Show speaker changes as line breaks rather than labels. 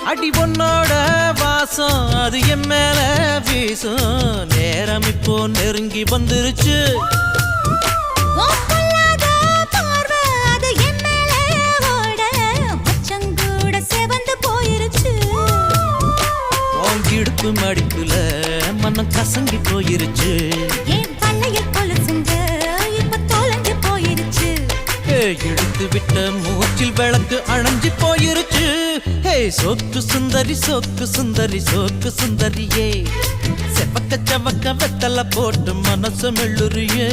அடி பொண்ணோட வாசம் அது என் மேல வீசும். நேரம் இப்போ நெருங்கி வந்துருச்சு. இடுப்பு மடிப்புல மனம் கசங்கி போயிருச்சு. எடுத்து விட்ட மூச்சில் விளக்கு அணைஞ்சு போயிருச்சு. சோக்கு சுந்தரி சோக்கு சுந்தரி சோக்கு சுந்தரியே, செவக்க செவக்க வெத்தல போட்டு மனசு மெல்லுறியே.